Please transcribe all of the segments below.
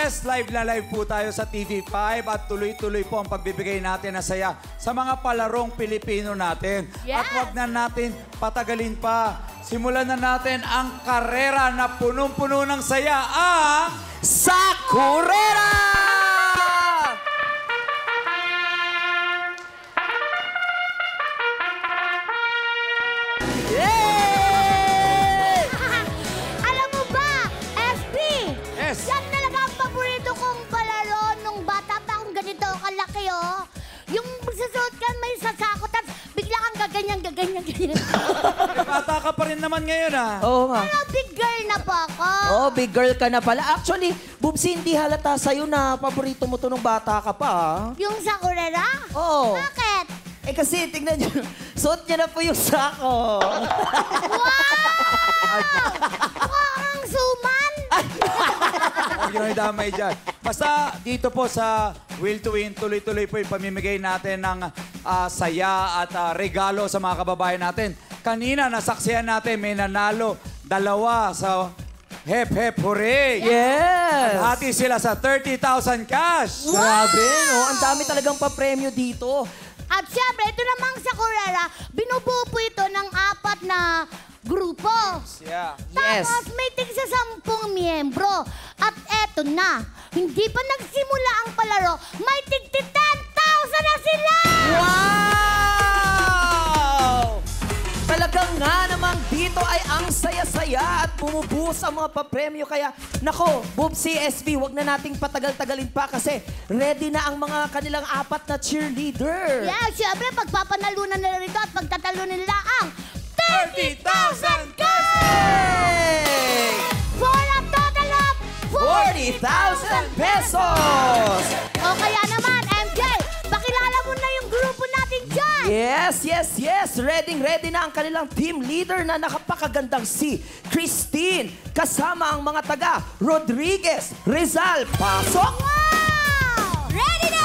Yes, live na live po tayo sa TV5 at tuloy-tuloy po ang pagbibigay natin na saya sa mga palarong Pilipino natin. Yes. At wag na natin patagalin pa. Simulan na natin ang karera na punong-puno ng saya, ang Sakurera! Yay! Alam mo ba, FB? Yes. Yan talaga ang paborito kong palaro nung bata pa akong ganito kalaki, oh. Yung magsusuot ka, may sasako, tapos bigla kang gaganyan. bata ka pa rin naman ngayon, ah. Oo nga. Pero big girl na po ako. Oh, big girl ka na pala. Actually, Bubsy, hindi halata sa'yo na paborito mo to nung bata ka pa, ah. Yung sakurera? Oo. Bakit? Eh kasi, tignan nyo, suot niya na po yung sako. Wow! Mukha kang suman. Huwag nyo idamay dyan. Basta dito po sa Will to Win, tuloy-tuloy po yung pamimigay natin ng saya at regalo sa mga kababayan natin. Kanina, nasaksihan natin, may nanalo 2 sa Hep Hep Hooray! Yes! Hati sila sa 30,000 cash! Grabe, no? Ang dami talagang papremyo dito. At syempre, ito namang sakurera, binubuo po ito ng 4 na grupo. Yeah. Yes. Tapos may tigsa 10 miyembro. At eto na, hindi pa nagsimula ang palaro, may tig 10,000 na sila! Wow! Talagang nga naman dito ay ang saya-saya at bumubuhos ang mga papremyo. Kaya, nako, Bubsy, SB, wag na nating patagal-tagalin pa kasi ready na ang mga kanilang 4 na cheerleader. Yeah, syempre, pagpapanalunan nila rito at pagtatalo nila ang 30,000 cash! Hey! for a total of 40,000 pesos! O kaya naman, MJ, pakilala mo na yung grupo natin dyan. Yes, yes, yes! Ready na ang kanilang team leader na nakapakagandang si Christine kasama ang mga taga Rodriguez, Rizal, pasok! Wow! Ready na!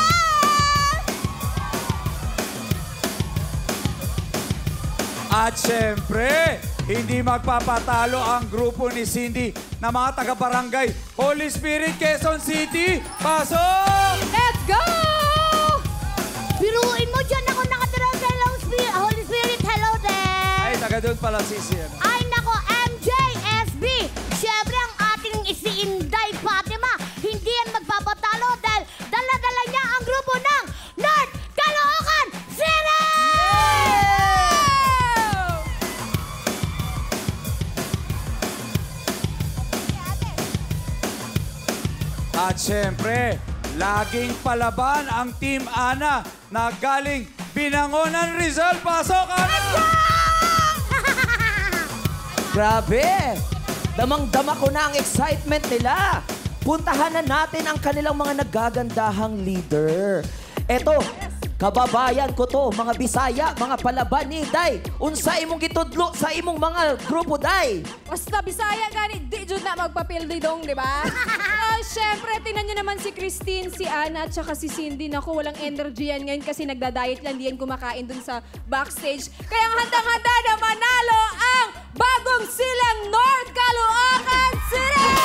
At syempre, hindi magpapatalo ang grupo ni Cindy na mga taga-barangay Holy Spirit, Quezon City. Pasok! Let's go! Biruin mo dyan ako nakatira sa Holy Spirit. Hello there! Ay, taga doon pala si Sian. Ay nako, MJ, SB. Siyempre ang ating si Inday Fatima, hindi yan magpapatalo dahil dala-dala niya ang grupo ng North Caloocan City! At syempre, laging palaban ang Team Ana na galing Binangonan, Rizal. Pasok, Ana! Grabe! Damang-dama ko na ang excitement nila. Puntahan na natin ang kanilang mga nagagandahang leader. Eto, kababayan ko to, mga Bisaya, mga palaban ni Day. Unsa imong gitudlo sa imong mga grupo, Day? Basta Bisaya gani, di jud na magpapildi dong, di ba? Siyempre, tinan nyo naman si Christine, si Ana, at saka si Cindy. Naku, walang energy yan ngayon kasi nagda-diet lang, di yan kumakain dun sa backstage. Kaya handang-handa na manalo ang bagong silang North Caloocan City!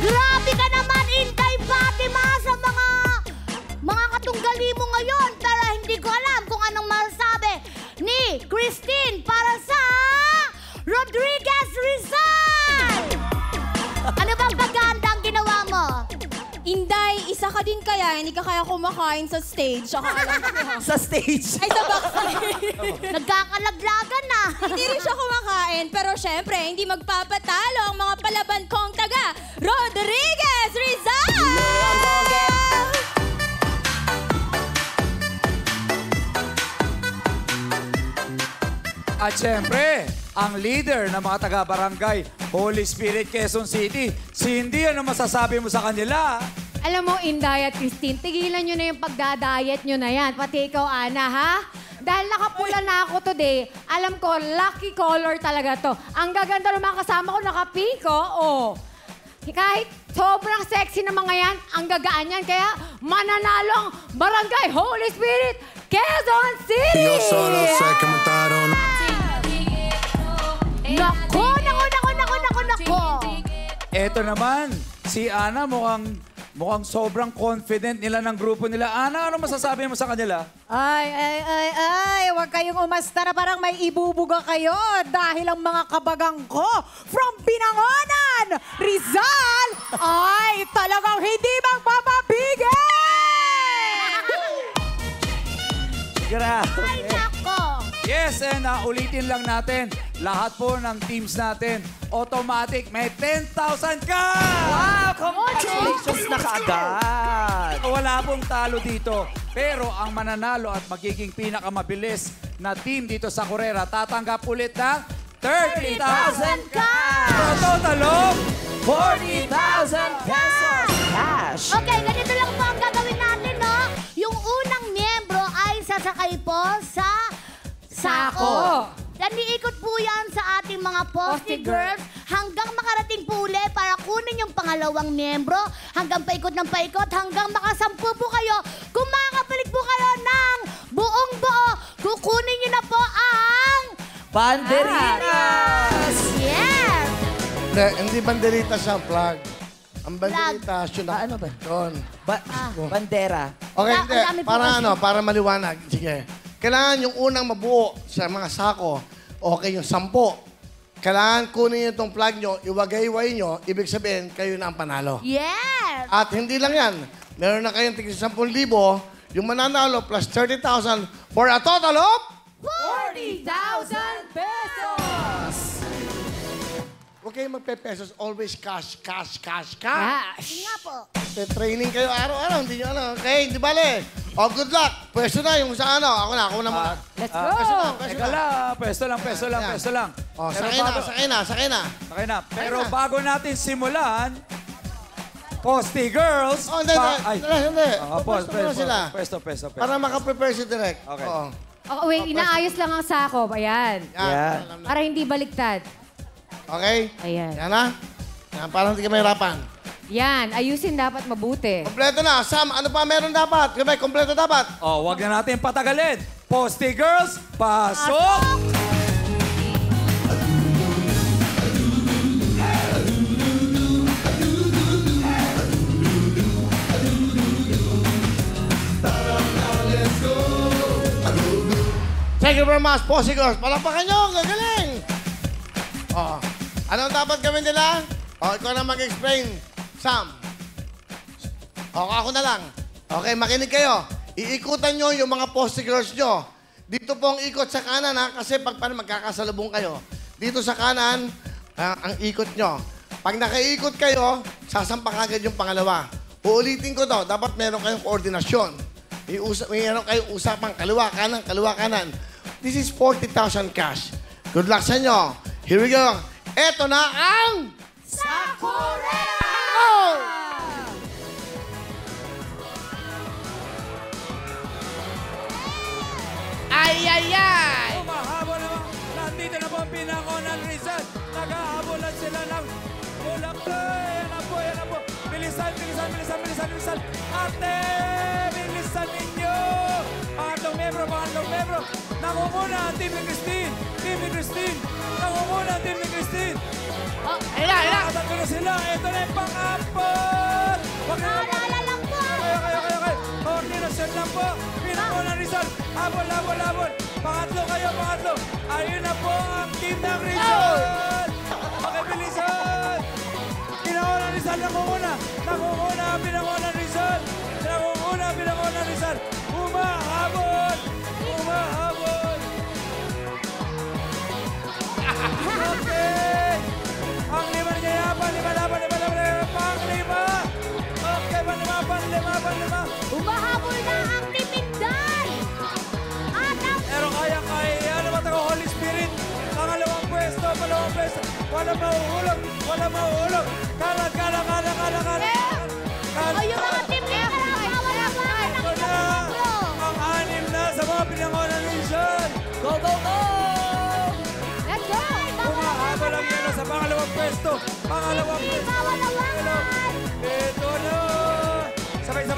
Grabe ka naman, Inday Fatima, sa mga katunggali mo ngayon. Pero hindi ko alam kung anong masasabi ni Christine para sa Rodriguez Rizal! Ano bang pagkahandang ginawa mo? Inday, isa ka din kaya, hindi ka kaya kumakain sa stage. Ako alam ko. Sa stage. Ay, sa backstage. Nagkakalaglagan na. Hindi rin siya kumakain, pero syempre, hindi magpapatalo ang mga palaban kong taga Rodriguez Rizal! At syempre, ang leader ng mga taga-barangay Holy Spirit, Quezon City. Cindy, ano masasabi mo sa kanila? Alam mo, Inday at Christine, tigilan nyo na yung pagda-diet nyo na yan. Pati ikaw, Ana, ha? Dahil nakapula na ako today, alam ko, lucky color talaga to. Ang gaganda ng mga kasama ko, naka-pink, oh. Kahit sobrang sexy na mga yan, ang gagaan yan. Kaya mananalong Barangay Holy Spirit, Quezon City! Io solo sé que montaron. Naku, naku, naku, Eto naman, si Ana mukhang sobrang confident nila ng grupo nila. Ana, ano masasabi mo sa kanila? Ay, huwag kayong umasta na parang may ibubuga kayo dahil ang mga kabagang ko from Binangonan, Rizal, ay talagang hindi magpapapigil! Grabe. Ay, nako! Yes, and ulitin lang natin, lahat po ng teams natin, automatic, may 10,000 ka! Wow, congratulations na kaagad. Wala pong talo dito. Pero ang mananalo at magiging pinakamabilis na team dito sa Correra, tatanggap ulit ng 30,000 ka! For a total of 40,000 pesos cash. Okay, ganito lang po ang gagawin natin, no? Yung unang miyembro ay sasakay po sa sako. Naniikot po yan sa ating mga Posty Girls hanggang makarating po uli para kunin yung pangalawang miyembro. Hanggang paikot ng paikot, hanggang makasampu po kayo. Kung makakapalit po kayo ng buong buo, kukunin nyo na po ang... Banderitas! Yes! Hindi banderita siya, flag. Ang banderita, yun Ano ba? Yun. Bandera. Okay, Ang hindi. dami po Para kasi. ano, para maliwanag. Sige. Kailangan yung unang mabuo sa mga sako, okay yung 10. Kailangan kunin nyo itong flag nyo, iwagayway nyo, ibig sabihin, kayo na ang panalo. Yes! At hindi lang yan. Meron na kayong tigil 10,000, yung mananalo plus 30,000 for a total of... 40,000 pesos! Huwag kayong magpe-pesos, always cash, cash, cash, cash. Cash. Yun nga po. Training kayo araw-araw, hindi nyo ano. Okay, hindi bale. Oh, good luck. Pwesto na yung sa ano. Ako na muna. Let's go. Teka lang, pesto lang. Oh, Pero sakay bago- na. Okay na. Pero bago natin simulan, Posty Girls... Oh, hindi. Pwesto muna sila. Pesto. Para makaprepare si Direk. Okay. Oo. Oh, wait, inaayos lang ang sako. Ayan. Yan. Alam na. Para hindi baliktad. Okay? Ayan. Yan na. Yan, parang hindi ka mahirapan. Yan, ayusin dapat mabuti. Kompleto na. Sam, ano pa meron dapat? Kabay, kompleto dapat. Oh, wag na natin patagalin. Posty Girls, pasok! Thank you very much, Posty Girls. Palapakan nyo. Gagaling. Oh. Anong dapat gawin nila? Oh, ikaw na mag-explain. Sam. Ako na lang. Okay, makinig kayo. Iikutan nyo yung mga Posty Girls nyo. Dito po ang ikot sa kanan, ha? Kasi pag magkakasalubong kayo. Dito sa kanan, ang ikot nyo. Pag nakaikot kayo, sasampak agad yung pangalawa. Uulitin ko to. Dapat meron kayong koordinasyon. Meron kayong usapang kaliwa, kanan. This is 40,000 cash. Good luck sa inyo. Here we go. Eto na ang... Sakurera! Humahabol naman. Nandito na po ang pinangonan Rizal. Nag-aabolan sila ng bulak. Yan na po. Bilisan. Ate, bilisan ninyo. Pangatlong membro. Nangunguna ang team ni Christine. Nangunguna ang team ni Christine. Ayun. Tatlo na sila. Ito na yung pang-apat. Naalala lang po. Okay. Koordinasyon lang po. Pinangonan Rizal. Habol. Pangatlo. Ayun na po ang team ng Rizal. Pakibilisan. Pinangonan Rizal. Nangunguna. Pinangonan Rizal. Humahabol. Okay. Ang lima na niya. Panglima. Okay, panglima. Umahabol na ang timinday. At ang... Pero kaya ano ba tayo, Holy Spirit? Pangalawang pwesto. Walang mahuhulog. Kalat. O yung mga team leader ang kawalan ng Ito na. Ang anim na sa mga pinangonan Rizal. Go! Let's go. Humahabol ang yelo sa pangalawang pwesto. Kawalan! Ito na. Sabay.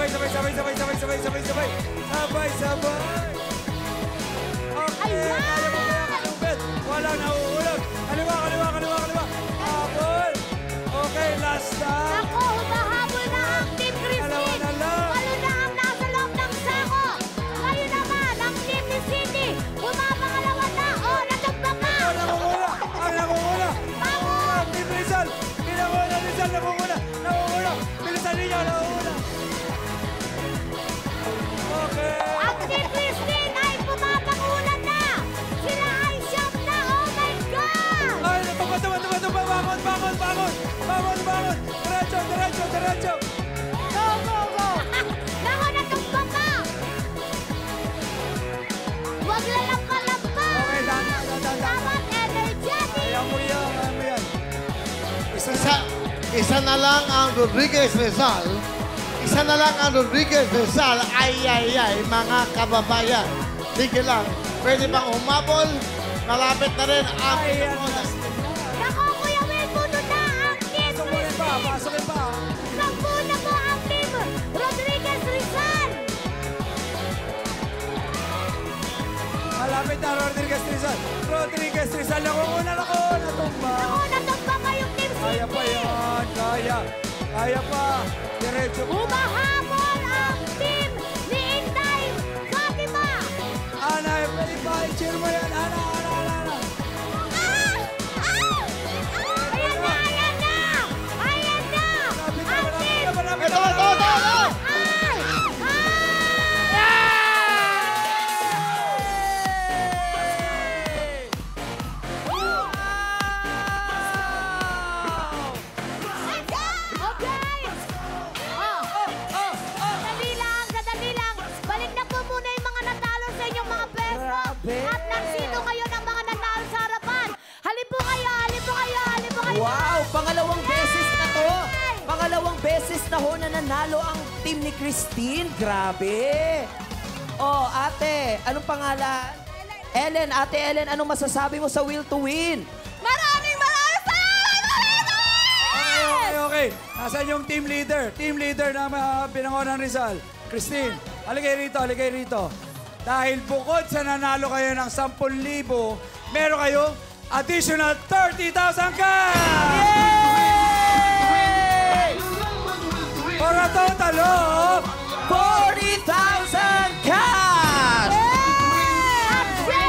Okay. Ayan! Kaya mo kaya kalupit. Walang nahuhulog. Kaliwa. Habol. Okay, last Isa na lang ang Rodriguez Rizal. Isa na lang ang Rodriguez Rizal. Ay, mga kababayan. Sige lang. Pwede bang humabol? Malapit na rin ang pinangonan. Nako, Kuya Will, puno na ang Team Christine. Pasukin pa. Sampu na po ang Team Rodriguez Rizal. Malapit na Rodriguez Rizal. Rodriguez Rizal, natumba. Nako, natumba kayong Team Kaya pa Cindy. yan, kaya. Kaya pa. Diretso pa. Humahabol ang Team ni Inday Fatima. Ana, pwede pa. I-cheer mo yan. Ana. Ayan na! Ayan na! Ayan na! Ang Team Ito! Ay! Okay! Sandali lang! Balik na po muna yung mga natalo sa inyong mga peso. Grabe. At nagsito ngayon ang mga natalo sa harapan. Halip po kayo! Halip po kayo! Halip po kayo! Wow, pangalawang beses na to. Yay! Pangalawang beses na ho na nanalo ang team ni Christine. Grabe. Oh, ate, anong pangalan? Ellen, ate Ellen, anong masasabi mo sa Will to Win? Maraming salamat! Okay. Nasaan yung team leader? Team leader na pinangonan Rizal. Christine, haligay rito. Dahil bukod sa nanalo kayo ng 10,000, meron kayo additional 30,000 cash! For a total of 40,000 cash! At syempre,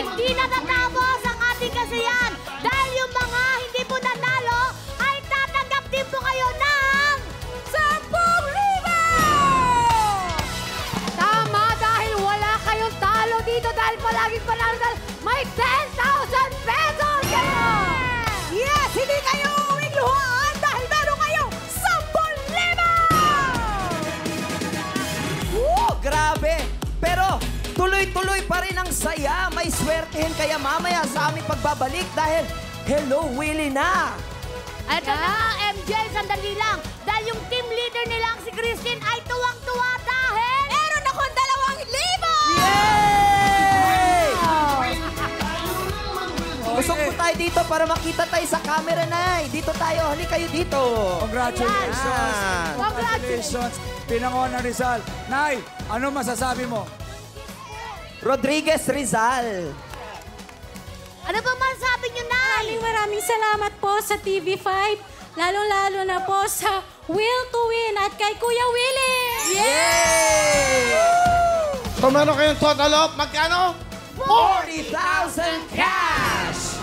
hindi natatapos ang ating kasiyahan dahil yung mga hindi po nanalo ay tatanggap din po kayo ng 10,000! Tama, dahil wala kayong talo dito dahil palaging panalo dahil may 10,000 pesos kayo! Yes, hindi kayo uuwing luhaan dahil meron kayong 10,000! Grabe! Pero tuloy-tuloy pa rin ang saya. May swertehin kaya mamaya sa aming pagbabalik dahil Hello Willie na! At ito na nga, MJ, sandali lang. Dahil yung team leader nilang si Christine ay tuwang-tuwa dahil meron akong 2,000! Yay! Usok po Okay. tayo dito para makita tayo sa camera, Nay. Dito tayo. Halika kayo dito. Congratulations. Ayan. Congratulations. Pinangonan Rizal. Nay, ano masasabi mo? Rodriguez Rizal. Ano ba masasabi nyo, Nay? Maraming salamat po sa TV5, lalong-lalo na po sa Will to Win at kay Kuya Willie! Yay! So meron kayong total of magkano? 40,000 cash!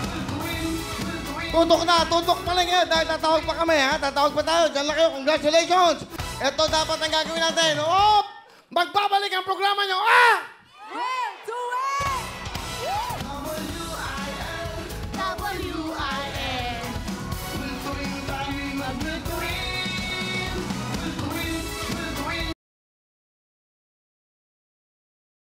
Tutok pa lang yan dahil tatawag pa kami ha. Tatawag pa tayo. Diyan lang kayo. Congratulations! Ito dapat ang gagawin natin. Magbabalik ang programa nyo.